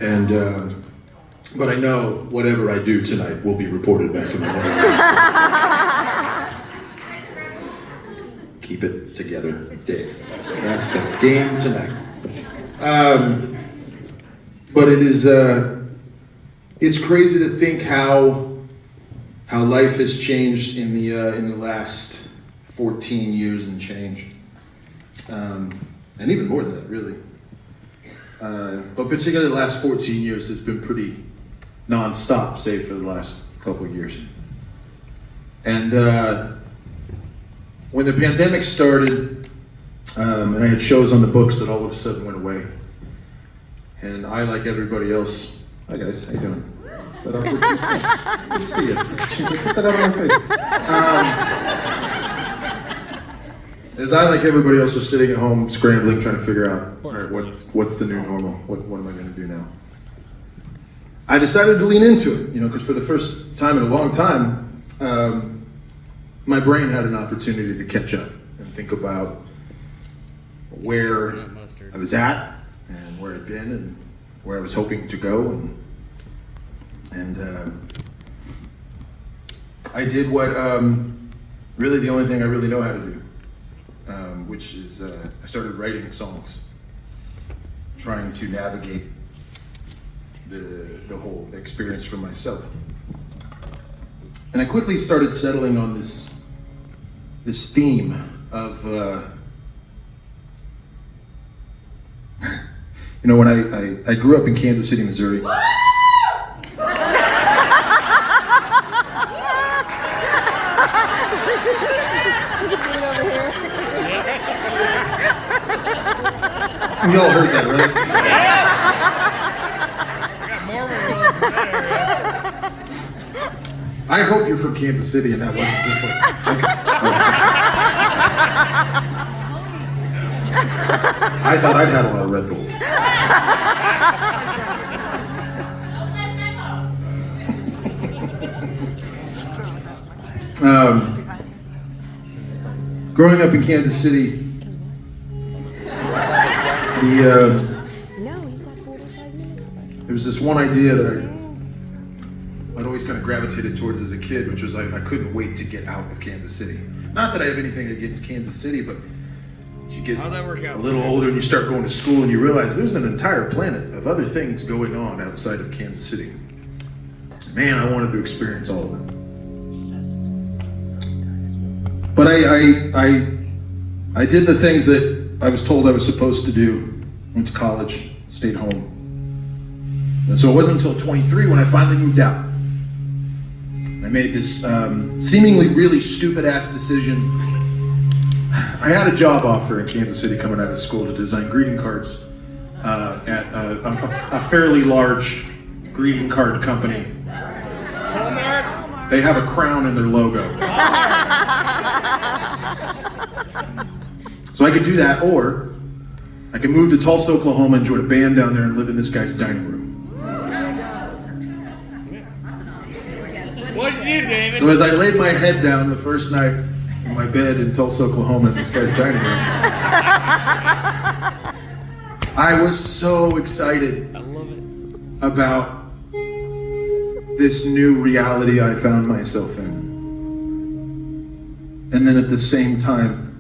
And but I know whatever I do tonight will be reported back to my mother. Keep it together, Dave. That's the game tonight. But it is it's crazy to think how life has changed in the last 14 years and change, and even more than that, really. But particularly the last 14 years has been pretty non-stop, save for the last couple of years. And when the pandemic started, and I had shows on the books that all of a sudden went away. And I, like everybody else, hi guys, how you doing? Is that awkward? Good to see you. She's like, put that out of my face. As I, like everybody else, was sitting at home scrambling, trying to figure out, all right, what's the new normal? What am I going to do now? I decided to lean into it, because for the first time in a long time, my brain had an opportunity to catch up and think about where I was at and where I'd been and where I was hoping to go, and I did what really the only thing I really know how to do, which is I started writing songs, trying to navigate the whole experience for myself. And I quickly started settling on this theme of when I grew up in Kansas City, Missouri. You all heard that, right? I got Mormon rules in that area. I hope you're from Kansas City and that wasn't just like, I thought I'd had a lot of Red Bulls. Growing up in Kansas City, there was this one idea that I'd always kind of gravitated towards as a kid, which was I couldn't wait to get out of Kansas City. Not that I have anything against Kansas City, but as you get a little older and you start going to school and you realize there's an entire planet of other things going on outside of Kansas City. Man, I wanted to experience all of it. But I did the things that I was told I was supposed to do. Went to college, stayed home. And so it wasn't until 23 when I finally moved out. I made this seemingly really stupid ass decision. I had a job offer in Kansas City coming out of school to design greeting cards at a fairly large greeting card company. They have a crown in their logo. So I could do that, or I could move to Tulsa, Oklahoma, and join a band down there and live in this guy's dining room. What'd you do, David? So as I laid my head down the first night in my bed in Tulsa, Oklahoma, in this guy's dining room, I was so excited about this new reality I found myself in. And then at the same time,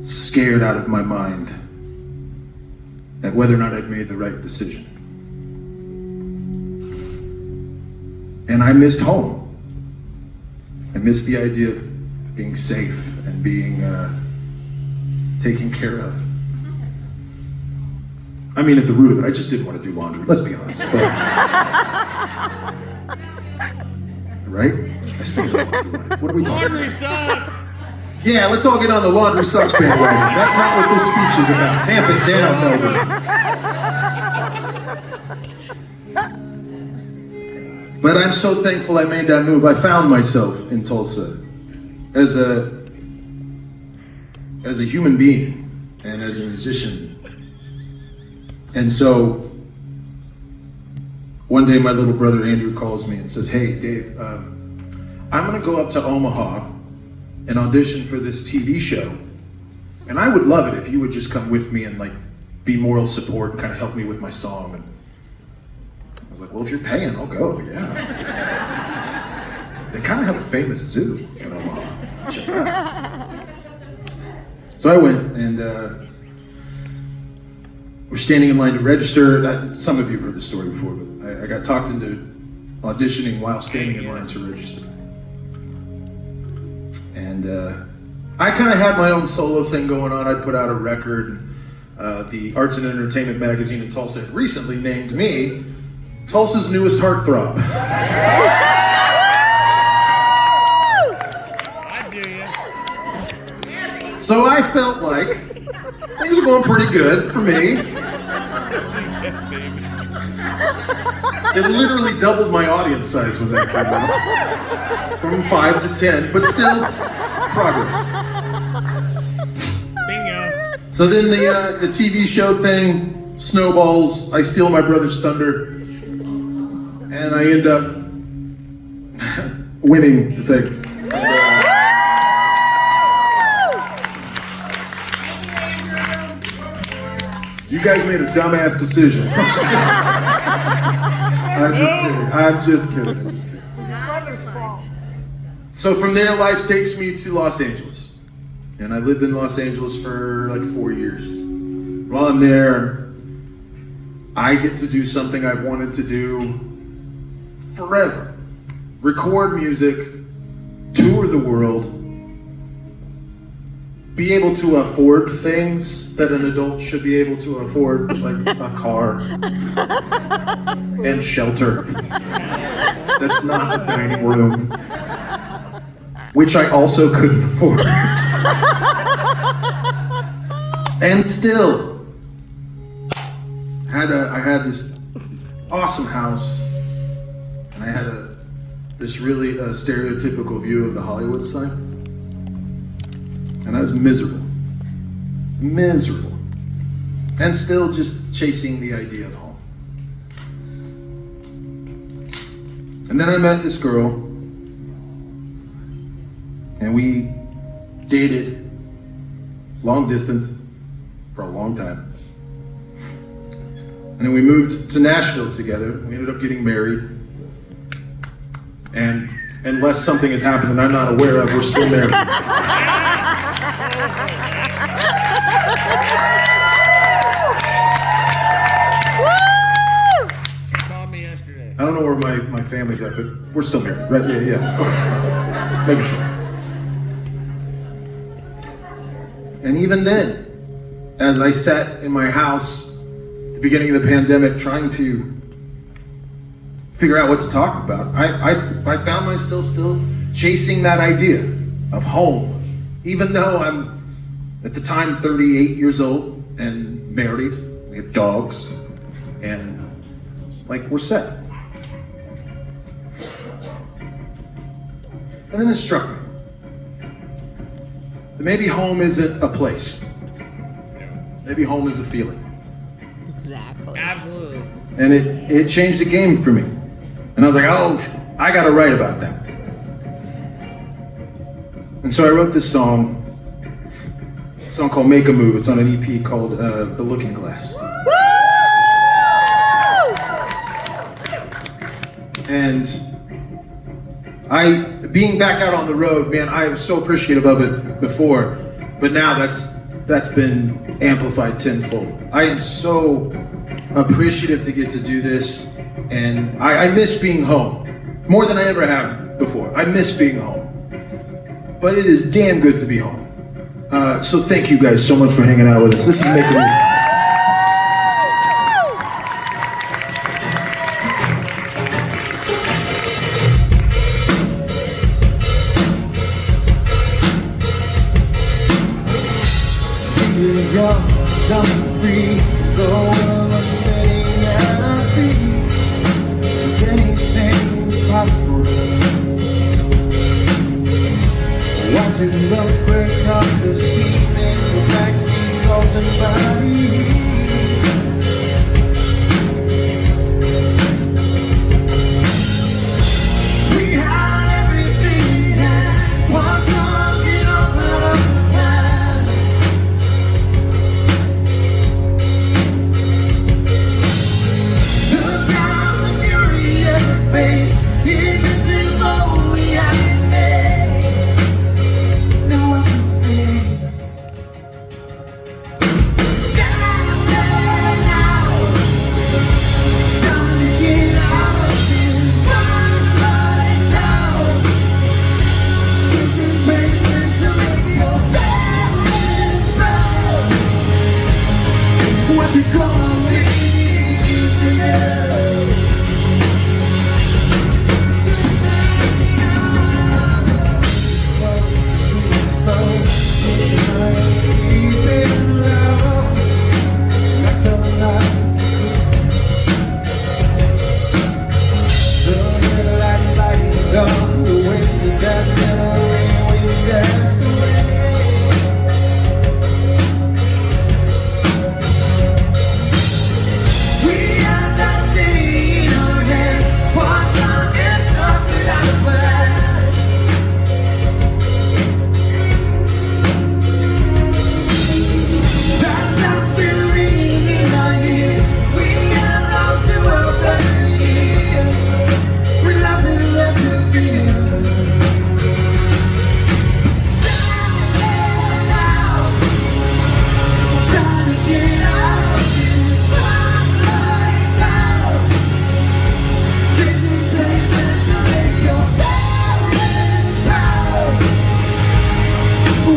scared out of my mind at whether or not I'd made the right decision. And I missed home. I missed the idea of being safe and being taken care of. I mean, at the root of it, I just didn't want to do laundry, let's be honest. But, right? I still don't want to do laundry. What are we talking about? Laundry sucks! Yeah, let's all get on the laundry sucks bandwagon. That's not what this speech is about. Tamp it down, Melbourne. But I'm so thankful I made that move. I found myself in Tulsa as a human being and as a musician. And so one day my little brother Andrew calls me and says, "Hey, Dave, I'm gonna go up to Omaha and audition for this TV show. And I would love it if you would just come with me and be moral support and kind of help me with my song. And I was like, well, if you're paying, I'll go, yeah. They kind of have a famous zoo in Omaha. Check it out. So I went, and we're standing in line to register. Some of you have heard the story before, but I got talked into auditioning while standing in line to register. And I kind of had my own solo thing going on. I'd put out a record. The Arts and Entertainment magazine in Tulsa had recently named me Tulsa's newest heartthrob. I do you. So I felt like things were going pretty good for me. It literally doubled my audience size when that came out. From 5 to 10, but still progress. Bingo. So then the TV show thing snowballs. I steal my brother's thunder, and I end up winning the thing. You guys made a dumbass decision. I'm just kidding. So from there, life takes me to Los Angeles. And I lived in Los Angeles for like 4 years. While I'm there, I get to do something I've wanted to do forever. Record music, tour the world, be able to afford things that an adult should be able to afford, like a car and shelter. That's not a dining room, which I also couldn't afford. And still, I had this awesome house, and I had this really stereotypical view of the Hollywood sign, and I was miserable, and still just chasing the idea of home. And then I met this girl, and we dated long distance for a long time. And then we moved to Nashville together. We ended up getting married. And unless something has happened that I'm not aware of, we're still married. She called me yesterday. I don't know where my family's at, but we're still married, right? Yeah. Okay. Making sure. And even then, as I sat in my house at the beginning of the pandemic trying to figure out what to talk about, I found myself still chasing that idea of home, even though I'm at the time 38 years old and married. We have dogs, and like we're set. And then it struck me that maybe home isn't a place. Maybe home is a feeling. Exactly. Absolutely. And it changed the game for me. And I was like, oh, I gotta write about that. And so I wrote this song, a song called Make a Move. It's on an EP called The Looking Glass. And being back out on the road, man, I was so appreciative of it before, but now that's been amplified tenfold. I am so appreciative to get to do this, and I miss being home more than I ever have before. I miss being home, but it is damn good to be home. So thank you guys so much for hanging out with us. This is Make a Move. Young, dumb, free, going steady at our feet. Is anything possible? Watching love break up the steam in the backseats, altered bodies.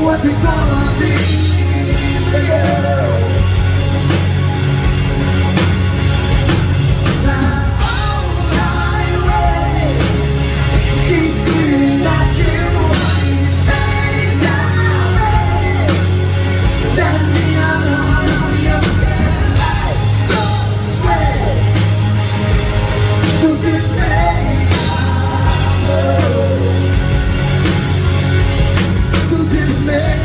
What's it gonna be for you? My own highway keeps screaming at you. Ain't that way? Let me on your life go away. So just make so just make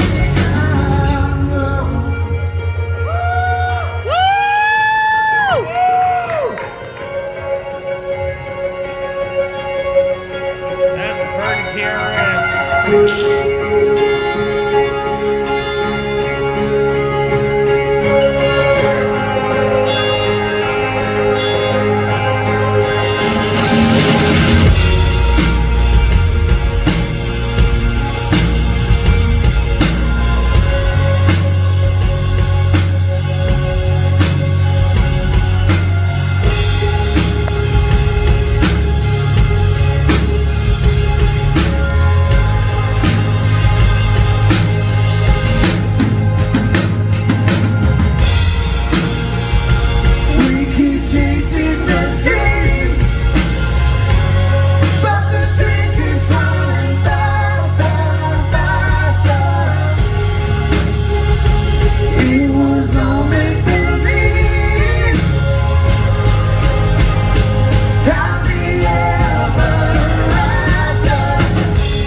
That's a pretty PRS. chasing the dream, but the dream keeps running faster and faster. It was all make believe, happy ever after.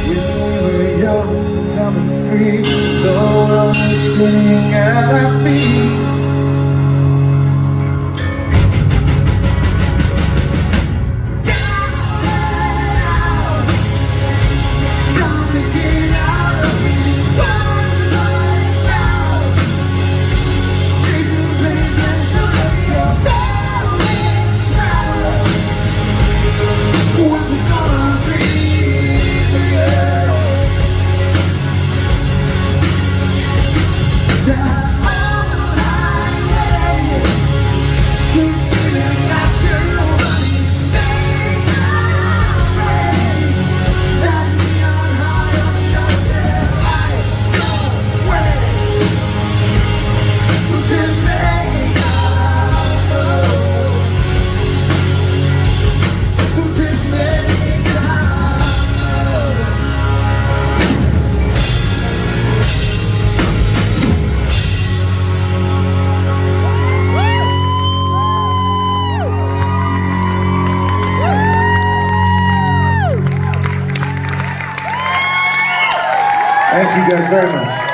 When we were young, dumb and free, the world was spinning at our feet. What's it gonna be for you? That old highway keeps screaming at you. Make a break. That neon heart of yours is light your way. So just make a so just Thank you guys very much.